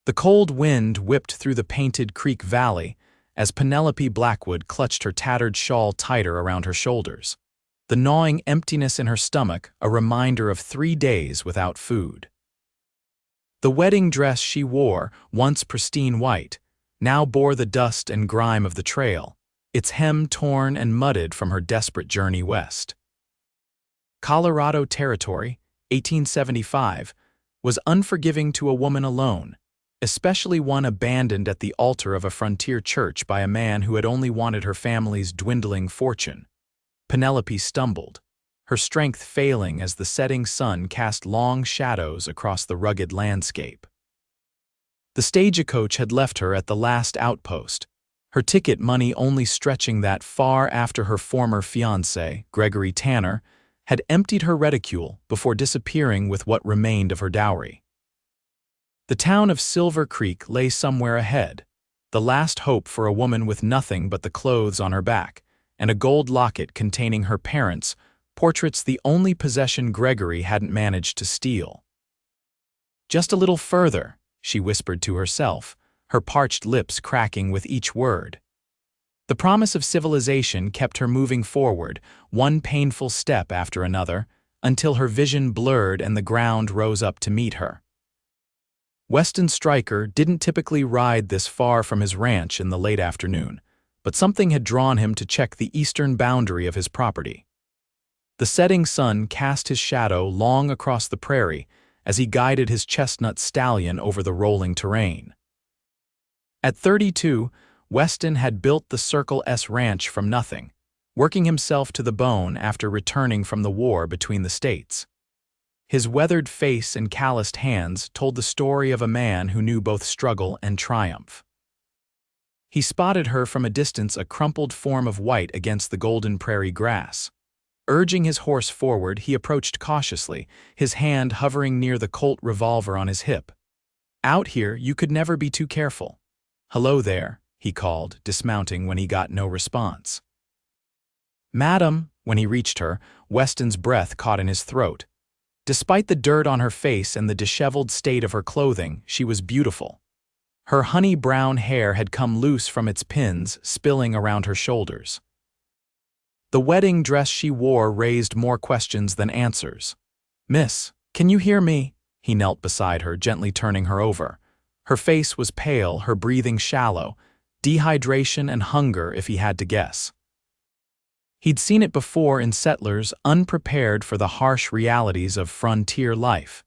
The cold wind whipped through the painted creek valley as Penelope Blackwood clutched her tattered shawl tighter around her shoulders, the gnawing emptiness in her stomach a reminder of 3 days without food. The wedding dress she wore, once pristine white, now bore the dust and grime of the trail, its hem torn and mudded from her desperate journey west. Colorado Territory, 1875, was unforgiving to a woman alone, especially one abandoned at the altar of a frontier church by a man who had only wanted her family's dwindling fortune. Penelope stumbled, her strength failing as the setting sun cast long shadows across the rugged landscape. The stagecoach had left her at the last outpost, her ticket money only stretching that far after her former fiancé, Gregory Tanner, had emptied her reticule before disappearing with what remained of her dowry. The town of Silver Creek lay somewhere ahead, the last hope for a woman with nothing but the clothes on her back and a gold locket containing her parents' portraits, the only possession Gregory hadn't managed to steal. Just a little further, she whispered to herself, her parched lips cracking with each word. The promise of civilization kept her moving forward, one painful step after another, until her vision blurred and the ground rose up to meet her. Weston Striker didn't typically ride this far from his ranch in the late afternoon, but something had drawn him to check the eastern boundary of his property. The setting sun cast his shadow long across the prairie as he guided his chestnut stallion over the rolling terrain. At 32, Weston had built the Circle S ranch from nothing, working himself to the bone after returning from the war between the states. His weathered face and calloused hands told the story of a man who knew both struggle and triumph. He spotted her from a distance, a crumpled form of white against the golden prairie grass. Urging his horse forward, he approached cautiously, his hand hovering near the Colt revolver on his hip. "Out here, you could never be too careful." "Hello there," he called, dismounting when he got no response. "Madam," when he reached her, Weston's breath caught in his throat. Despite the dirt on her face and the disheveled state of her clothing, she was beautiful. Her honey-brown hair had come loose from its pins, spilling around her shoulders. The wedding dress she wore raised more questions than answers. "Miss, can you hear me?" He knelt beside her, gently turning her over. Her face was pale, her breathing shallow, dehydration and hunger if he had to guess. He'd seen it before in settlers unprepared for the harsh realities of frontier life.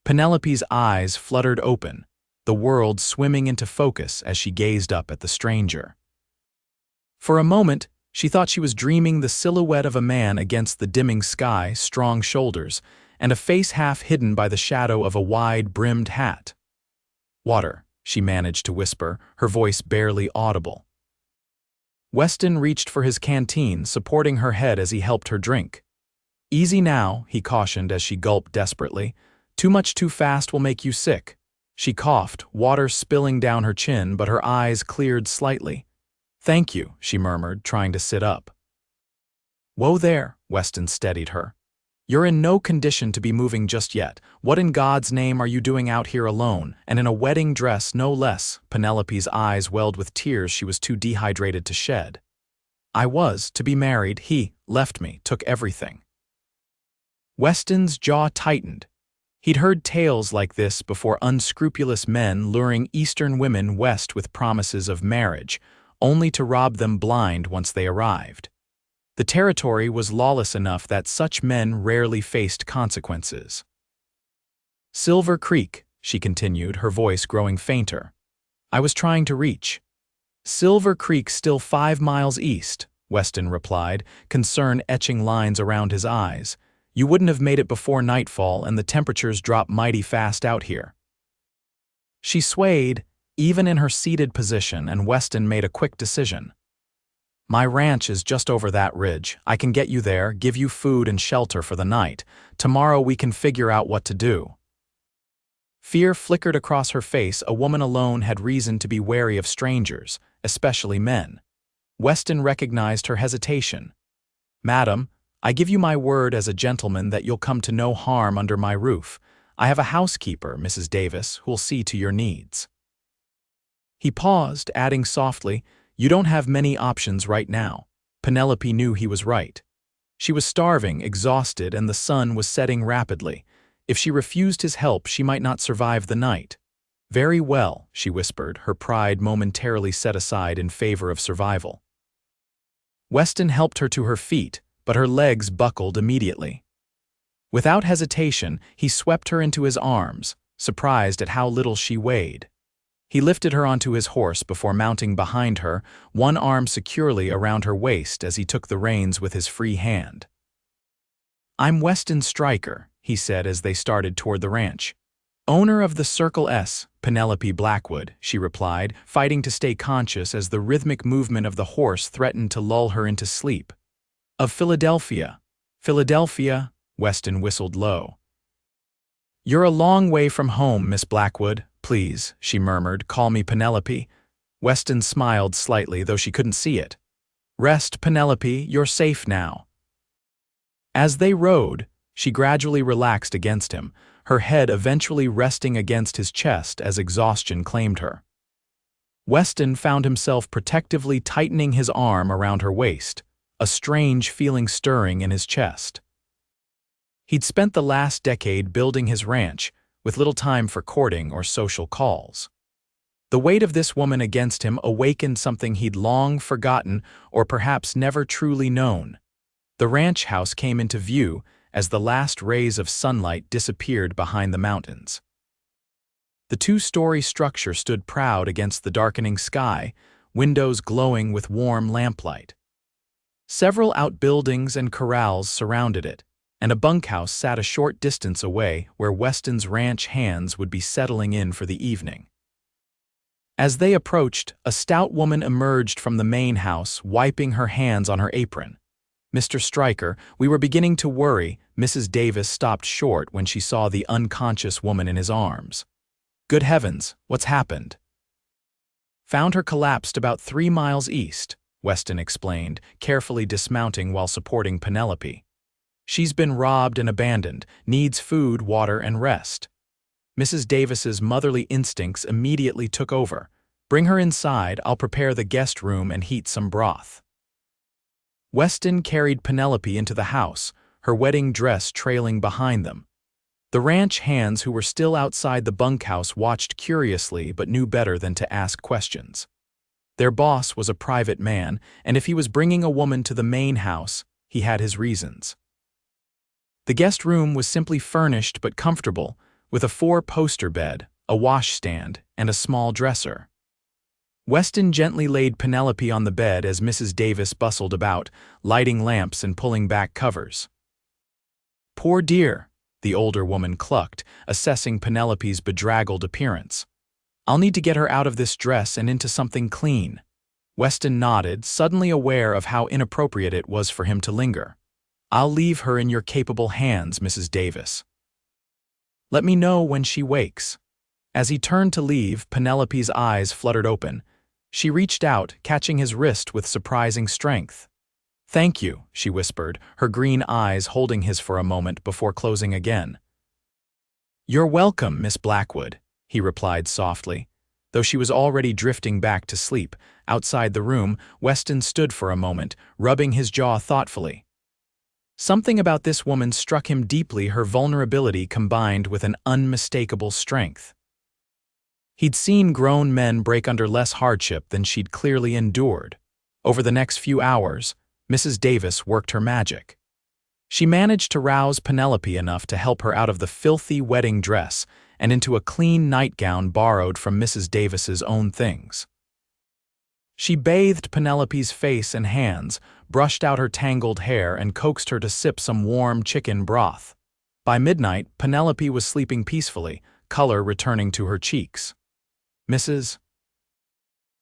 Penelope's eyes fluttered open, the world swimming into focus as she gazed up at the stranger. For a moment, she thought she was dreaming the silhouette of a man against the dimming sky, strong shoulders, and a face half hidden by the shadow of a wide-brimmed hat. "Water," she managed to whisper, her voice barely audible. Weston reached for his canteen, supporting her head as he helped her drink. "Easy now," he cautioned as she gulped desperately. "Too much too fast will make you sick." She coughed, water spilling down her chin, but her eyes cleared slightly. "Thank you," she murmured, trying to sit up. "Whoa there," Weston steadied her. "You're in no condition to be moving just yet. What in God's name are you doing out here alone, and in a wedding dress no less?" Penelope's eyes welled with tears she was too dehydrated to shed. "I was to be married. He left me, took everything." Weston's jaw tightened. He'd heard tales like this before, unscrupulous men luring Eastern women west with promises of marriage, only to rob them blind once they arrived. The territory was lawless enough that such men rarely faced consequences. "Silver Creek," she continued, her voice growing fainter. "I was trying to reach." "Silver Creek still 5 miles east," Weston replied, concern etching lines around his eyes. "You wouldn't have made it before nightfall, and the temperatures drop mighty fast out here." She swayed, even in her seated position, and Weston made a quick decision. "My ranch is just over that ridge. I can get you there, give you food and shelter for the night. Tomorrow we can figure out what to do." Fear flickered across her face. A woman alone had reason to be wary of strangers, especially men. Weston recognized her hesitation. "Madam, I give you my word as a gentleman that you'll come to no harm under my roof. I have a housekeeper, Mrs. Davis, who'll see to your needs." He paused, adding softly, "You don't have many options right now." Penelope knew he was right. She was starving, exhausted, and the sun was setting rapidly. If she refused his help, she might not survive the night. "Very well," she whispered, her pride momentarily set aside in favor of survival. Weston helped her to her feet, but her legs buckled immediately. Without hesitation, he swept her into his arms, surprised at how little she weighed. He lifted her onto his horse before mounting behind her, one arm securely around her waist as he took the reins with his free hand. "I'm Weston Striker," he said as they started toward the ranch. "Owner of the Circle S, Penelope Blackwood," she replied, fighting to stay conscious as the rhythmic movement of the horse threatened to lull her into sleep. "Of Philadelphia." "Philadelphia," Weston whistled low. "You're a long way from home, Miss Blackwood. Please," she murmured, "call me Penelope." Weston smiled slightly, though she couldn't see it. "Rest, Penelope, you're safe now." As they rode, she gradually relaxed against him, her head eventually resting against his chest as exhaustion claimed her. Weston found himself protectively tightening his arm around her waist, a strange feeling stirring in his chest. He'd spent the last decade building his ranch, with little time for courting or social calls. The weight of this woman against him awakened something he'd long forgotten or perhaps never truly known. The ranch house came into view as the last rays of sunlight disappeared behind the mountains. The two-story structure stood proud against the darkening sky, windows glowing with warm lamplight. Several outbuildings and corrals surrounded it, and a bunkhouse sat a short distance away where Weston's ranch hands would be settling in for the evening. As they approached, a stout woman emerged from the main house, wiping her hands on her apron. "Mr. Striker, we were beginning to worry." Mrs. Davis stopped short when she saw the unconscious woman in his arms. "Good heavens, what's happened?" "Found her collapsed about 3 miles east," Weston explained, carefully dismounting while supporting Penelope. "She's been robbed and abandoned, needs food, water, and rest." Mrs. Davis's motherly instincts immediately took over. "Bring her inside, I'll prepare the guest room and heat some broth." Weston carried Penelope into the house, her wedding dress trailing behind them. The ranch hands who were still outside the bunkhouse watched curiously but knew better than to ask questions. Their boss was a private man, and if he was bringing a woman to the main house, he had his reasons. The guest room was simply furnished but comfortable, with a 4-poster bed, a washstand, and a small dresser. Weston gently laid Penelope on the bed as Mrs. Davis bustled about, lighting lamps and pulling back covers. "Poor dear," the older woman clucked, assessing Penelope's bedraggled appearance. "I'll need to get her out of this dress and into something clean." Weston nodded, suddenly aware of how inappropriate it was for him to linger. "I'll leave her in your capable hands, Mrs. Davis. Let me know when she wakes." As he turned to leave, Penelope's eyes fluttered open. She reached out, catching his wrist with surprising strength. "Thank you," she whispered, her green eyes holding his for a moment before closing again. "You're welcome, Miss Blackwood," he replied softly. Though she was already drifting back to sleep, outside the room, Weston stood for a moment, rubbing his jaw thoughtfully. Something about this woman struck him deeply, her vulnerability combined with an unmistakable strength. He'd seen grown men break under less hardship than she'd clearly endured. Over the next few hours, Mrs. Davis worked her magic. She managed to rouse Penelope enough to help her out of the filthy wedding dress and into a clean nightgown borrowed from Mrs. Davis's own things. She bathed Penelope's face and hands, brushed out her tangled hair, and coaxed her to sip some warm chicken broth. By midnight, Penelope was sleeping peacefully, color returning to her cheeks. Mrs.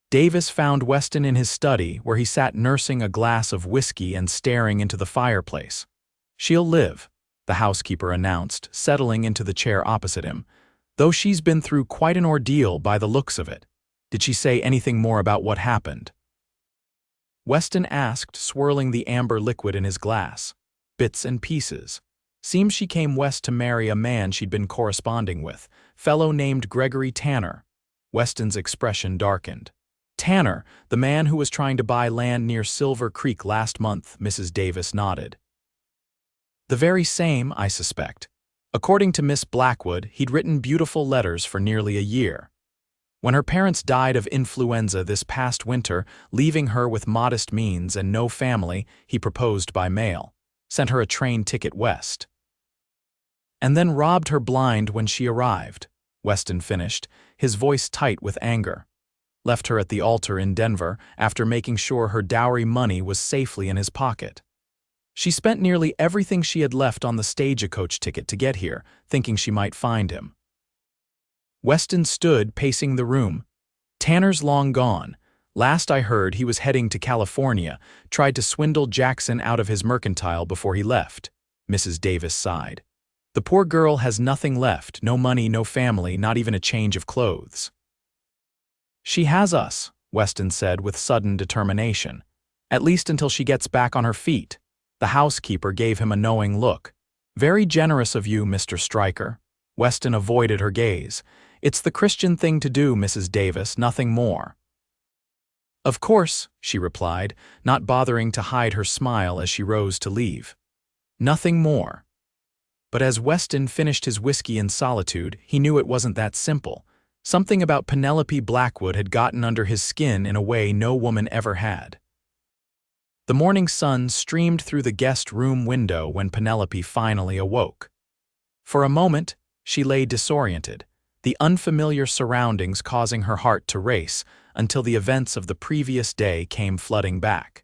Davis found Weston in his study, where he sat nursing a glass of whiskey and staring into the fireplace. "She'll live," the housekeeper announced, settling into the chair opposite him, "though she's been through quite an ordeal by the looks of it." "Did she say anything more about what happened?" Weston asked, swirling the amber liquid in his glass. "Bits and pieces. Seems she came west to marry a man she'd been corresponding with, fellow named Gregory Tanner. Weston's expression darkened. Tanner, the man who was trying to buy land near Silver Creek last month, Mrs. Davis nodded. The very same, I suspect. According to Miss Blackwood, he'd written beautiful letters for nearly a year. When her parents died of influenza this past winter, leaving her with modest means and no family, he proposed by mail, sent her a train ticket west. And then robbed her blind when she arrived, Weston finished, his voice tight with anger. Left her at the altar in Denver after making sure her dowry money was safely in his pocket. She spent nearly everything she had left on the stagecoach ticket to get here, thinking she might find him. Weston stood pacing the room. Tanner's long gone. Last I heard, he was heading to California, tried to swindle Jackson out of his mercantile before he left. Mrs. Davis sighed. The poor girl has nothing left, no money, no family, not even a change of clothes. She has us, Weston said with sudden determination. At least until she gets back on her feet. The housekeeper gave him a knowing look. Very generous of you, Mr. Striker. Weston avoided her gaze. It's the Christian thing to do, Mrs. Davis, nothing more. Of course, she replied, not bothering to hide her smile as she rose to leave. Nothing more. But as Weston finished his whiskey in solitude, he knew it wasn't that simple. Something about Penelope Blackwood had gotten under his skin in a way no woman ever had. The morning sun streamed through the guest room window when Penelope finally awoke. For a moment, she lay disoriented, the unfamiliar surroundings causing her heart to race until the events of the previous day came flooding back.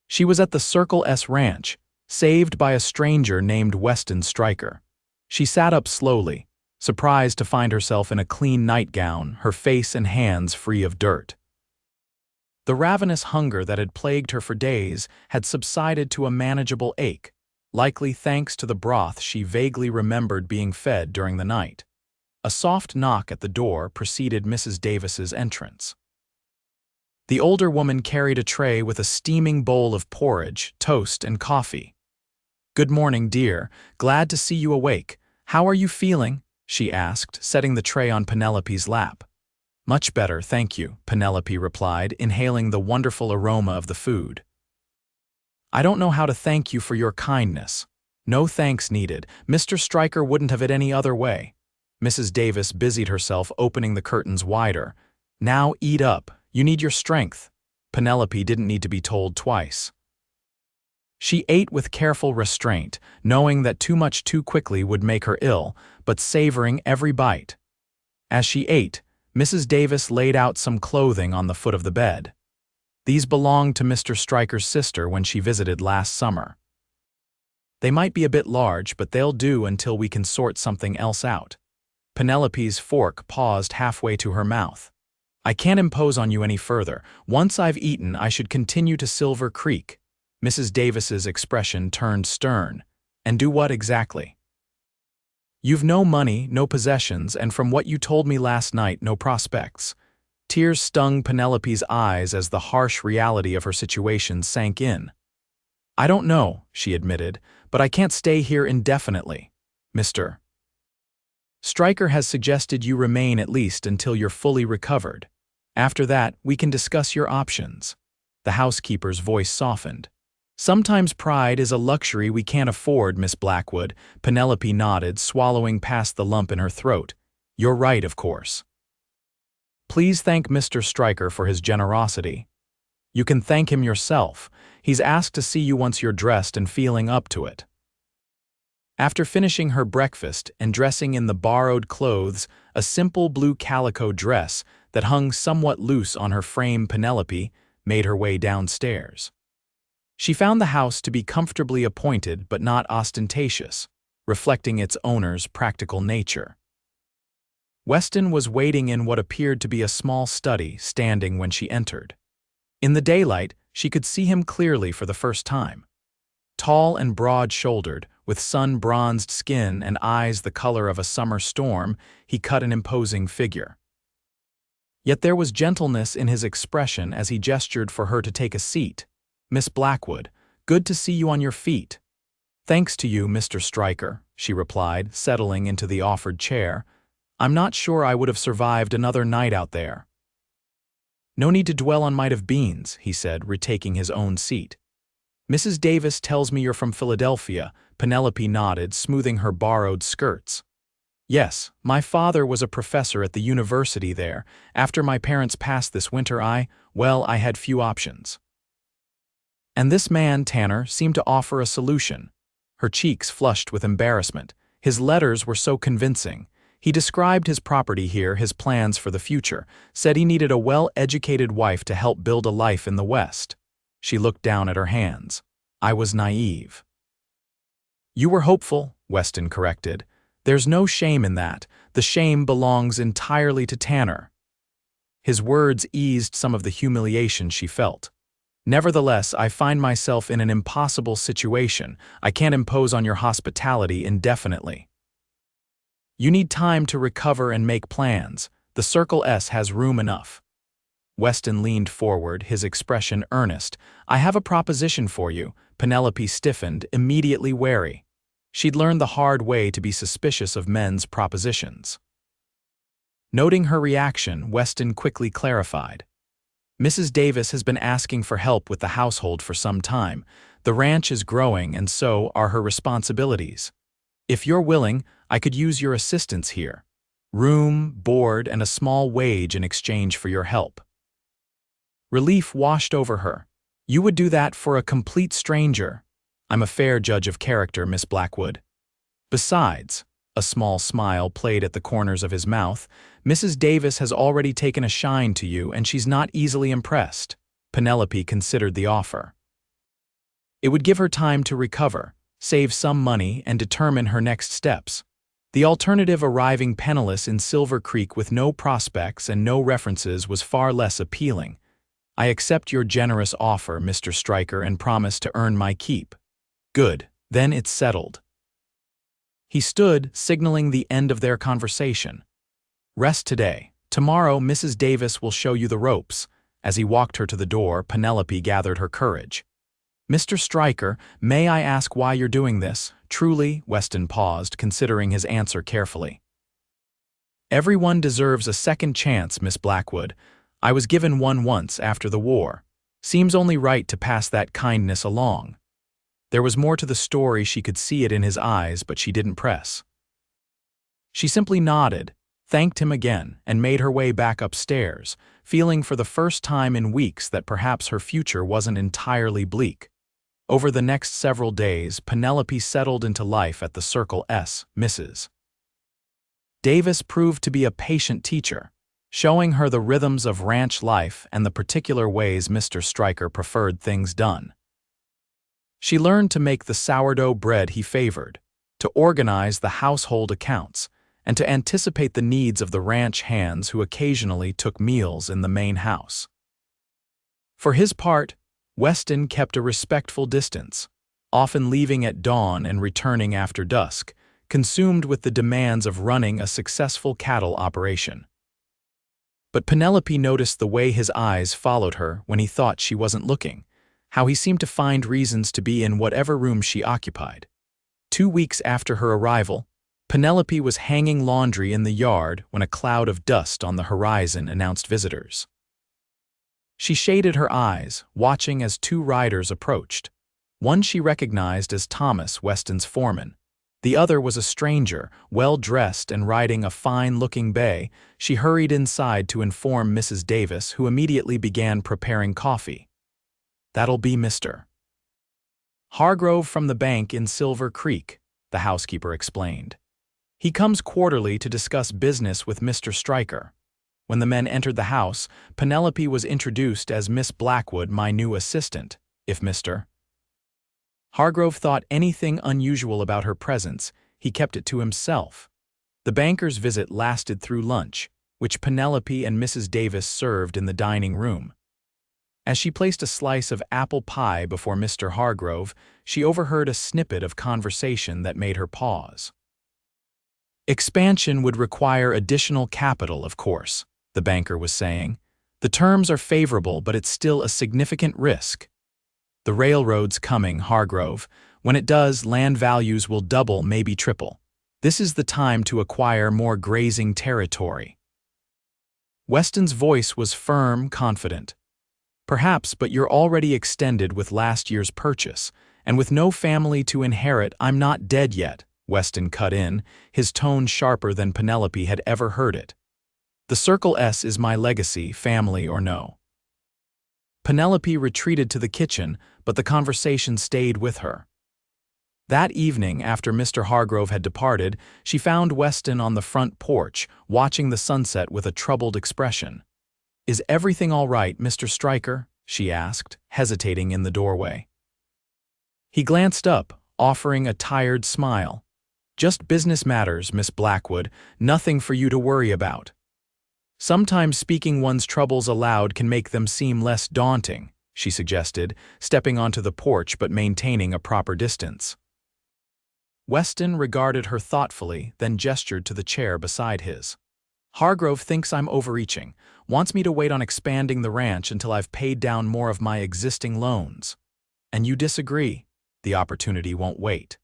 She was at the Circle S ranch, saved by a stranger named Weston Striker. She sat up slowly, surprised to find herself in a clean nightgown, her face and hands free of dirt. The ravenous hunger that had plagued her for days had subsided to a manageable ache, likely thanks to the broth she vaguely remembered being fed during the night. A soft knock at the door preceded Mrs. Davis's entrance. The older woman carried a tray with a steaming bowl of porridge, toast, and coffee. "Good morning, dear. Glad to see you awake. How are you feeling?" she asked, setting the tray on Penelope's lap. "Much better, thank you," Penelope replied, inhaling the wonderful aroma of the food. "I don't know how to thank you for your kindness." "No thanks needed. Mr. Striker wouldn't have it any other way." Mrs. Davis busied herself opening the curtains wider. "Now eat up. You need your strength." Penelope didn't need to be told twice. She ate with careful restraint, knowing that too much too quickly would make her ill, but savoring every bite. As she ate, Mrs. Davis laid out some clothing on the foot of the bed. These belonged to Mr. Striker's sister when she visited last summer. "They might be a bit large, but they'll do until we can sort something else out." Penelope's fork paused halfway to her mouth. "I can't impose on you any further. Once I've eaten, I should continue to Silver Creek." Mrs. Davis's expression turned stern. "And do what exactly?" "You've no money, no possessions, and from what you told me last night, no prospects." Tears stung Penelope's eyes as the harsh reality of her situation sank in. "I don't know," she admitted, "but I can't stay here indefinitely. Mr. Striker has suggested you remain at least until you're fully recovered. After that, we can discuss your options." The housekeeper's voice softened. "Sometimes pride is a luxury we can't afford, Miss Blackwood." Penelope nodded, swallowing past the lump in her throat. "You're right, of course. Please thank Mr. Striker for his generosity. You can thank him yourself. He's asked to see you once you're dressed and feeling up to it." After finishing her breakfast and dressing in the borrowed clothes, a simple blue calico dress that hung somewhat loose on her frame, Penelope made her way downstairs. She found the house to be comfortably appointed but not ostentatious, reflecting its owner's practical nature. Weston was waiting in what appeared to be a small study, standing when she entered. In the daylight, she could see him clearly for the first time. Tall and broad-shouldered, with sun-bronzed skin and eyes the color of a summer storm, he cut an imposing figure. Yet there was gentleness in his expression as he gestured for her to take a seat. "Miss Blackwood, good to see you on your feet." "Thanks to you, Mr. Striker," she replied, settling into the offered chair. I'm not sure I would have survived another night out there." "No need to dwell on might have beens," he said, retaking his own seat. "Mrs. Davis tells me you're from Philadelphia." Penelope nodded, smoothing her borrowed skirts. "Yes, my father was a professor at the university there. After my parents passed this winter, I had few options." And this man, Tanner, seemed to offer a solution. Her cheeks flushed with embarrassment. His letters were so convincing. He described his property here, his plans for the future, said he needed a well-educated wife to help build a life in the West. She looked down at her hands. "I was naive." "You were hopeful," Weston corrected. "There's no shame in that. The shame belongs entirely to Tanner." His words eased some of the humiliation she felt. "Nevertheless, I find myself in an impossible situation. I can't impose on your hospitality indefinitely. You need time to recover and make plans. The Circle S has room enough." Weston leaned forward, his expression earnest. "I have a proposition for you." Penelope stiffened, immediately wary. She'd learned the hard way to be suspicious of men's propositions. Noting her reaction, Weston quickly clarified. "Mrs. Davis has been asking for help with the household for some time. The ranch is growing, and so are her responsibilities. If you're willing, I could use your assistance here. Room, board, and a small wage in exchange for your help." Relief washed over her. "You would do that for a complete stranger?" "I'm a fair judge of character, Miss Blackwood. Besides," a small smile played at the corners of his mouth, "Mrs. Davis has already taken a shine to you, and she's not easily impressed." Penelope considered the offer. It would give her time to recover, save some money, and determine her next steps. The alternative, arriving penniless in Silver Creek with no prospects and no references, was far less appealing. "I accept your generous offer, Mr. Striker, and promise to earn my keep." "Good, then it's settled." He stood, signaling the end of their conversation. "Rest today. Tomorrow, Mrs. Davis will show you the ropes." As he walked her to the door, Penelope gathered her courage. "Mr. Striker, may I ask why you're doing this?" "Truly," Weston paused, considering his answer carefully. "Everyone deserves a second chance, Miss Blackwood. I was given one once after the war. Seems only right to pass that kindness along." There was more to the story. She could see it in his eyes, but she didn't press. She simply nodded, thanked him again, and made her way back upstairs, feeling for the first time in weeks that perhaps her future wasn't entirely bleak. Over the next several days, Penelope settled into life at the Circle S. Mrs. Davis proved to be a patient teacher, showing her the rhythms of ranch life and the particular ways Mr. Striker preferred things done. She learned to make the sourdough bread he favored, to organize the household accounts, and to anticipate the needs of the ranch hands who occasionally took meals in the main house. For his part, Weston kept a respectful distance, often leaving at dawn and returning after dusk, consumed with the demands of running a successful cattle operation. But Penelope noticed the way his eyes followed her when he thought she wasn't looking, how he seemed to find reasons to be in whatever room she occupied. 2 weeks after her arrival, Penelope was hanging laundry in the yard when a cloud of dust on the horizon announced visitors. She shaded her eyes, watching as 2 riders approached. One she recognized as Thomas, Weston's foreman. The other was a stranger, well-dressed and riding a fine-looking bay. She hurried inside to inform Mrs. Davis, who immediately began preparing coffee. "That'll be Mr. Hargrove from the bank in Silver Creek," the housekeeper explained. "He comes quarterly to discuss business with Mr. Striker." When the men entered the house, Penelope was introduced as Miss Blackwood, my new assistant. If Mr. Hargrove thought anything unusual about her presence, he kept it to himself. The banker's visit lasted through lunch, which Penelope and Mrs. Davis served in the dining room. As she placed a slice of apple pie before Mr. Hargrove, she overheard a snippet of conversation that made her pause. "Expansion would require additional capital, of course," the banker was saying. "The terms are favorable, but it's still a significant risk." "The railroad's coming, Hargrove. When it does, land values will double, maybe triple." This is the time to acquire more grazing territory. Weston's voice was firm, confident. Perhaps, but you're already extended with last year's purchase, and with no family to inherit, I'm not dead yet, Weston cut in, his tone sharper than Penelope had ever heard it. The Circle S is my legacy, family or no. Penelope retreated to the kitchen, but the conversation stayed with her. That evening, after Mr. Hargrove had departed, she found Weston on the front porch, watching the sunset with a troubled expression. "Is everything all right, Mr. Striker?" she asked, hesitating in the doorway. He glanced up, offering a tired smile. "Just business matters, Miss Blackwood, nothing for you to worry about." "Sometimes speaking one's troubles aloud can make them seem less daunting," she suggested, stepping onto the porch but maintaining a proper distance. Weston regarded her thoughtfully, then gestured to the chair beside his. "Hargrove thinks I'm overreaching, wants me to wait on expanding the ranch until I've paid down more of my existing loans. And you disagree. The opportunity won't wait.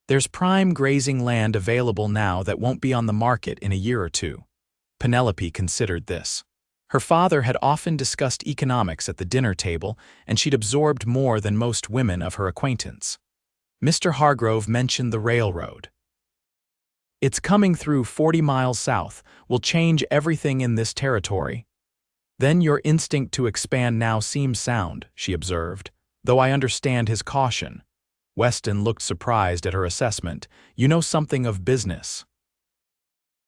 There's prime grazing land available now that won't be on the market in a year or two." Penelope considered this. Her father had often discussed economics at the dinner table, and she'd absorbed more than most women of her acquaintance. Mr. Hargrove mentioned the railroad. "It's coming through 40 miles south, will change everything in this territory." "Then your instinct to expand now seems sound," she observed, "though I understand his caution." Weston looked surprised at her assessment. "You know something of business."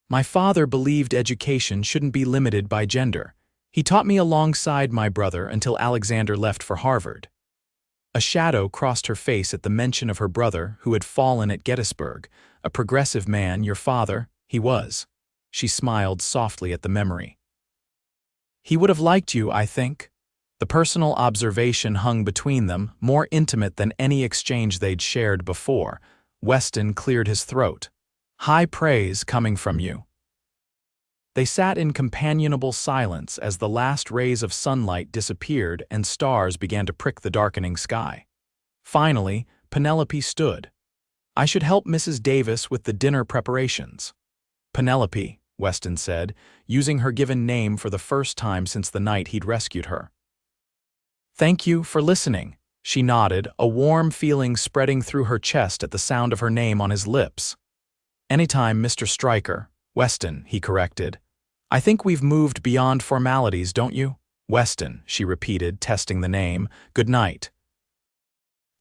"My father believed education shouldn't be limited by gender. He taught me alongside my brother until Alexander left for Harvard." A shadow crossed her face at the mention of her brother who had fallen at Gettysburg. "A progressive man, your father, he was." She smiled softly at the memory. "He would have liked you, I think." The personal observation hung between them, more intimate than any exchange they'd shared before. Weston cleared his throat. "High praise coming from you." They sat in companionable silence as the last rays of sunlight disappeared and stars began to prick the darkening sky. Finally, Penelope stood. "I should help Mrs. Davis with the dinner preparations." "Penelope," Weston said, using her given name for the first time since the night he'd rescued her. "Thank you for listening," she nodded, a warm feeling spreading through her chest at the sound of her name on his lips. "Anytime, Mr. Striker." "Weston," he corrected. "I think we've moved beyond formalities, don't you?" "Weston," she repeated, testing the name. "Good night."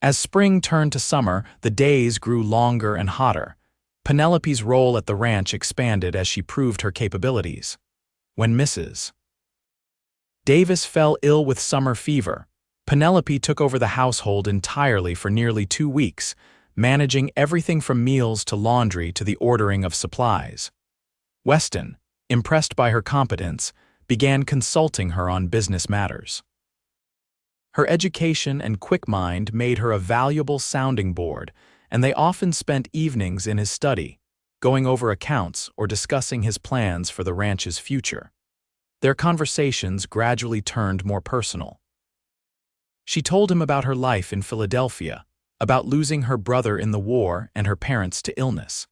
As spring turned to summer, the days grew longer and hotter. Penelope's role at the ranch expanded as she proved her capabilities. When Mrs. Davis fell ill with summer fever, Penelope took over the household entirely for nearly 2 weeks, managing everything from meals to laundry to the ordering of supplies. Weston, impressed by her competence, began consulting her on business matters. Her education and quick mind made her a valuable sounding board, and they often spent evenings in his study, going over accounts or discussing his plans for the ranch's future. Their conversations gradually turned more personal. She told him about her life in Philadelphia, about losing her brother in the war and her parents to illness.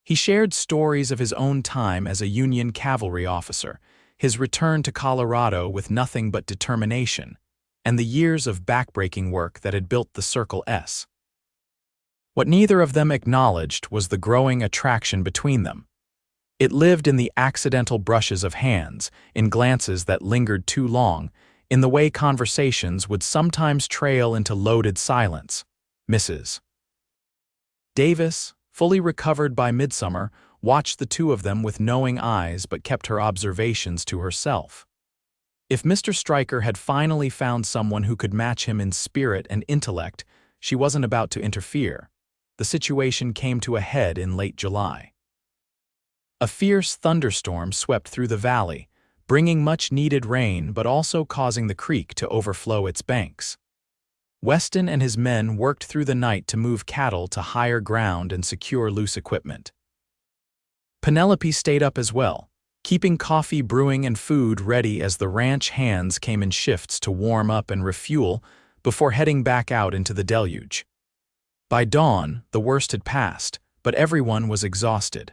He shared stories of his own time as a Union cavalry officer, his return to Colorado with nothing but determination, and the years of backbreaking work that had built the Circle S. What neither of them acknowledged was the growing attraction between them. It lived in the accidental brushes of hands, in glances that lingered too long, in the way conversations would sometimes trail into loaded silence. Mrs. Davis, fully recovered by midsummer, watched the two of them with knowing eyes but kept her observations to herself. If Mr. Striker had finally found someone who could match him in spirit and intellect, she wasn't about to interfere. The situation came to a head in late July. A fierce thunderstorm swept through the valley, bringing much-needed rain but also causing the creek to overflow its banks. Weston and his men worked through the night to move cattle to higher ground and secure loose equipment. Penelope stayed up as well, keeping coffee brewing and food ready as the ranch hands came in shifts to warm up and refuel before heading back out into the deluge. By dawn, the worst had passed, but everyone was exhausted.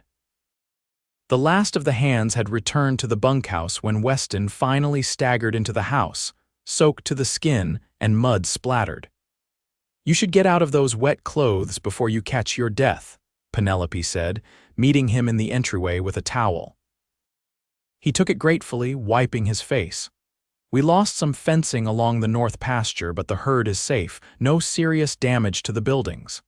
The last of the hands had returned to the bunkhouse when Weston finally staggered into the house, soaked to the skin and mud splattered. "You should get out of those wet clothes before you catch your death," Penelope said, meeting him in the entryway with a towel. He took it gratefully, wiping his face. "We lost some fencing along the north pasture, but the herd is safe, no serious damage to the buildings."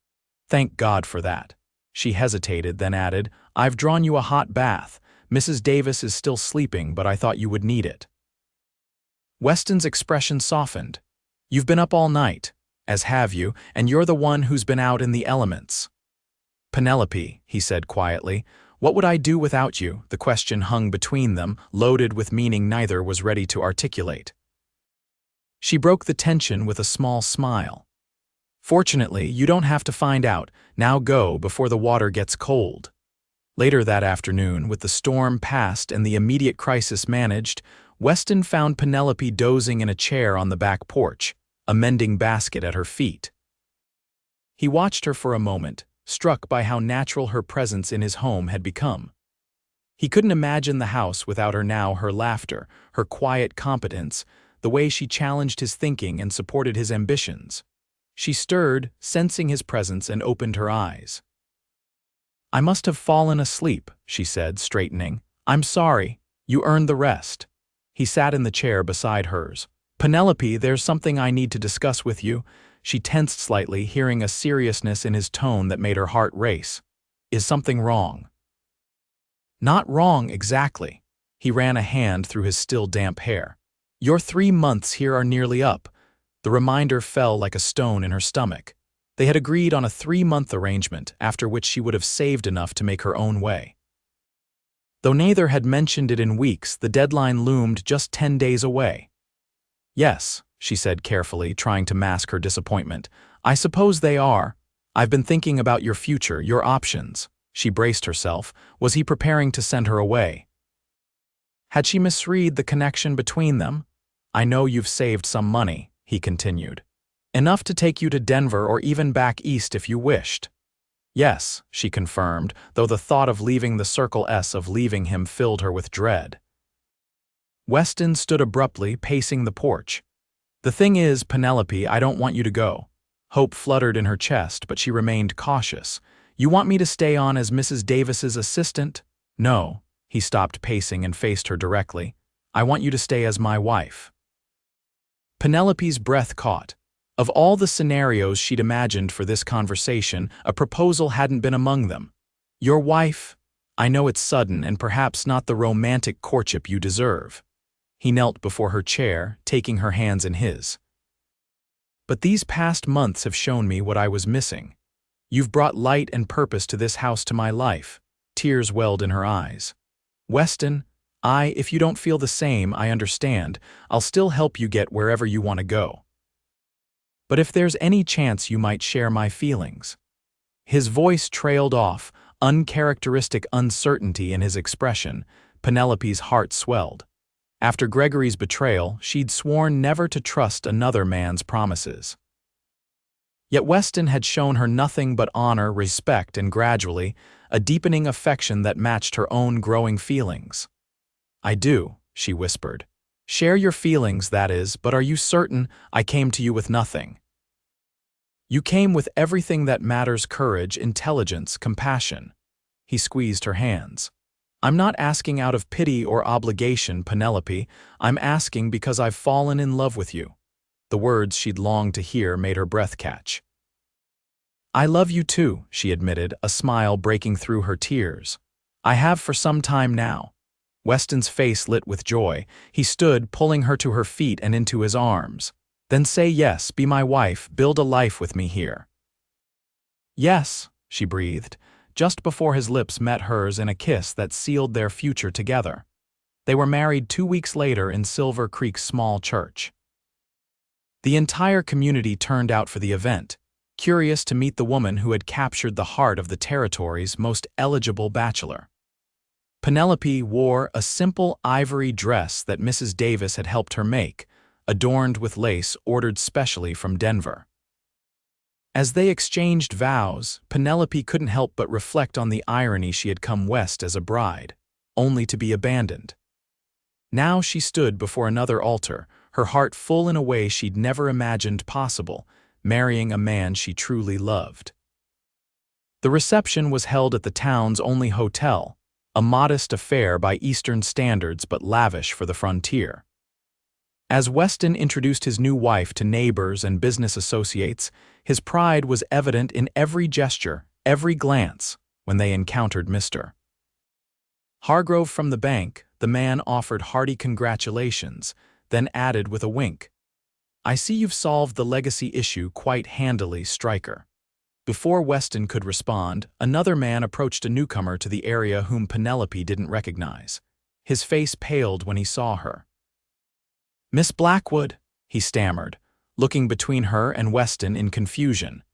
"Thank God for that." She hesitated, then added, "I've drawn you a hot bath. Mrs. Davis is still sleeping, but I thought you would need it." Weston's expression softened. "You've been up all night, as have you, and you're the one who's been out in the elements." "Penelope," he said quietly, "what would I do without you?" The question hung between them, loaded with meaning neither was ready to articulate. She broke the tension with a small smile. "Fortunately, you don't have to find out. Now go before the water gets cold." Later that afternoon, with the storm past and the immediate crisis managed, Weston found Penelope dozing in a chair on the back porch, a mending basket at her feet. He watched her for a moment, struck by how natural her presence in his home had become. He couldn't imagine the house without her now, her laughter, her quiet competence, the way she challenged his thinking and supported his ambitions. She stirred, sensing his presence, and opened her eyes. "I must have fallen asleep," she said, straightening. "I'm sorry. You earned the rest." He sat in the chair beside hers. "Penelope, there's something I need to discuss with you." She tensed slightly, hearing a seriousness in his tone that made her heart race. "Is something wrong?" "Not wrong exactly." He ran a hand through his still damp hair. "Your 3 months here are nearly up." The reminder fell like a stone in her stomach. They had agreed on a 3-month arrangement, after which she would have saved enough to make her own way. Though neither had mentioned it in weeks, the deadline loomed just 10 days away. "Yes," she said carefully, trying to mask her disappointment. "I suppose they are. I've been thinking about your future, your options." She braced herself. Was he preparing to send her away? Had she misread the connection between them? "I know you've saved some money," he continued. "Enough to take you to Denver or even back east if you wished." "Yes," she confirmed, though the thought of leaving the Circle S of leaving him filled her with dread. Weston stood abruptly, pacing the porch. "The thing is, Penelope, I don't want you to go." Hope fluttered in her chest, but she remained cautious. "You want me to stay on as Mrs. Davis's assistant?" "No." He stopped pacing and faced her directly. "I want you to stay as my wife." Penelope's breath caught. Of all the scenarios she'd imagined for this conversation, a proposal hadn't been among them. "Your wife? I know it's sudden and perhaps not the romantic courtship you deserve." He knelt before her chair, taking her hands in his. "But these past months have shown me what I was missing. You've brought light and purpose to this house, to my life." Tears welled in her eyes. "Weston, if you don't feel the same, I understand. I'll still help you get wherever you want to go. But if there's any chance you might share my feelings." His voice trailed off, uncharacteristic uncertainty in his expression. Penelope's heart swelled. After Gregory's betrayal, she'd sworn never to trust another man's promises. Yet Weston had shown her nothing but honor, respect, and gradually, a deepening affection that matched her own growing feelings. "I do," she whispered. "Share your feelings, that is, but are you certain I came to you with nothing?" "You came with everything that matters: courage, intelligence, compassion." He squeezed her hands. "I'm not asking out of pity or obligation, Penelope. I'm asking because I've fallen in love with you." The words she'd longed to hear made her breath catch. "I love you too," she admitted, a smile breaking through her tears. "I have for some time now." Weston's face lit with joy. He stood, pulling her to her feet and into his arms. "Then say yes, be my wife, build a life with me here." "Yes," she breathed, just before his lips met hers in a kiss that sealed their future together. They were married 2 weeks later in Silver Creek's small church. The entire community turned out for the event, curious to meet the woman who had captured the heart of the territory's most eligible bachelor. Penelope wore a simple ivory dress that Mrs. Davis had helped her make, adorned with lace ordered specially from Denver. As they exchanged vows, Penelope couldn't help but reflect on the irony she had come west as a bride, only to be abandoned. Now she stood before another altar, her heart full in a way she'd never imagined possible, marrying a man she truly loved. The reception was held at the town's only hotel, a modest affair by Eastern standards but lavish for the frontier. As Weston introduced his new wife to neighbors and business associates, his pride was evident in every gesture, every glance, when they encountered Mr. Hargrove from the bank. The man offered hearty congratulations, then added with a wink, "I see you've solved the legacy issue quite handily, Striker." Before Weston could respond, another man approached a newcomer to the area whom Penelope didn't recognize. His face paled when he saw her. "Miss Blackwood," he stammered, looking between her and Weston in confusion.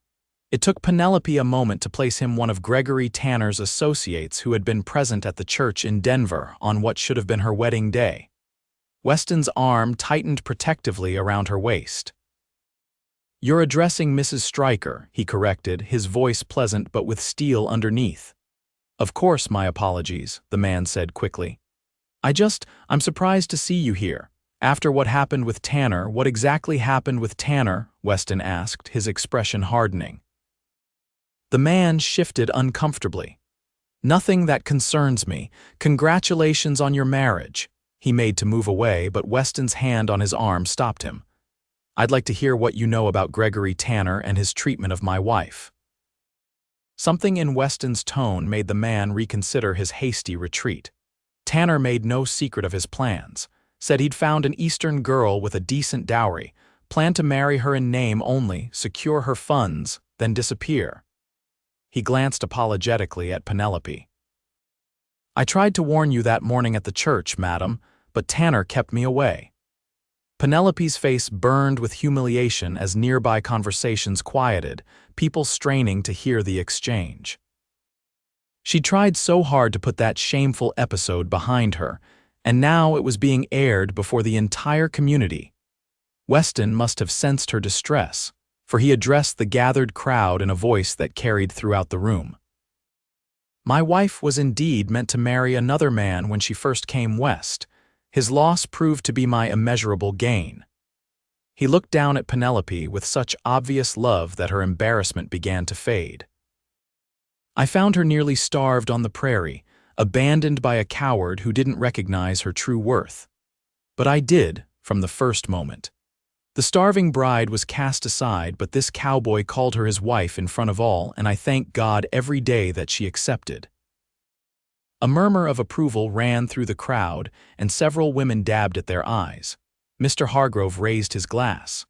It took Penelope a moment to place him one of Gregory Tanner's associates who had been present at the church in Denver on what should have been her wedding day. Weston's arm tightened protectively around her waist. "You're addressing Mrs. Striker," he corrected, his voice pleasant but with steel underneath. "Of course, my apologies," the man said quickly. I'm surprised to see you here. After what happened with Tanner, what exactly happened with Tanner?" Weston asked, his expression hardening. The man shifted uncomfortably. "Nothing that concerns me. Congratulations on your marriage." He made to move away, but Weston's hand on his arm stopped him. "I'd like to hear what you know about Gregory Tanner and his treatment of my wife." Something in Weston's tone made the man reconsider his hasty retreat. Tanner made no secret of his plans. Said he'd found an Eastern girl with a decent dowry, planned to marry her in name only, secure her funds, then disappear. He glanced apologetically at Penelope. "I tried to warn you that morning at the church, madam, but Tanner kept me away." Penelope's face burned with humiliation as nearby conversations quieted, people straining to hear the exchange. She tried so hard to put that shameful episode behind her, and now it was being aired before the entire community. Weston must have sensed her distress, for he addressed the gathered crowd in a voice that carried throughout the room. "My wife was indeed meant to marry another man when she first came west. His loss proved to be my immeasurable gain." He looked down at Penelope with such obvious love that her embarrassment began to fade. "I found her nearly starved on the prairie, abandoned by a coward who didn't recognize her true worth. But I did, from the first moment. The starving bride was cast aside, but this cowboy called her his wife in front of all, and I thank God every day that she accepted." A murmur of approval ran through the crowd, and several women dabbed at their eyes. Mr. Hargrove raised his glass.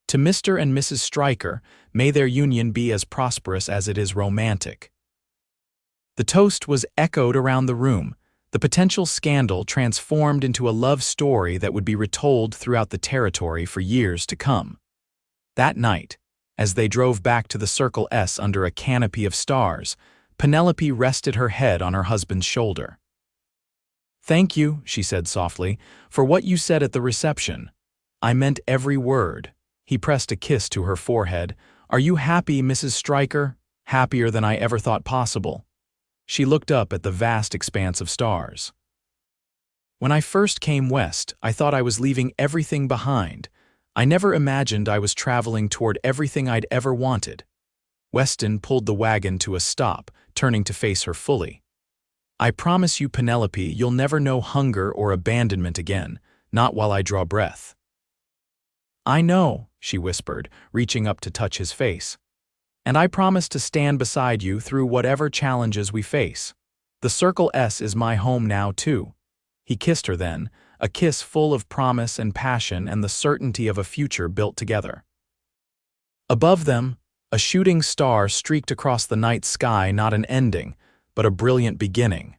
"To Mr. and Mrs. Striker, may their union be as prosperous as it is romantic." The toast was echoed around the room. The potential scandal transformed into a love story that would be retold throughout the territory for years to come. That night, as they drove back to the Circle S under a canopy of stars, Penelope rested her head on her husband's shoulder. "Thank you," she said softly, "for what you said at the reception. I meant every word." He pressed a kiss to her forehead. "Are you happy, Mrs. Striker? Happier than I ever thought possible." She looked up at the vast expanse of stars. "When I first came west, I thought I was leaving everything behind. I never imagined I was traveling toward everything I'd ever wanted." Weston pulled the wagon to a stop, turning to face her fully. "I promise you, Penelope, you'll never know hunger or abandonment again, not while I draw breath." "I know," she whispered, reaching up to touch his face. "And I promise to stand beside you through whatever challenges we face. The Circle S is my home now, too." He kissed her then, a kiss full of promise and passion and the certainty of a future built together. Above them, a shooting star streaked across the night sky, not an ending, but a brilliant beginning.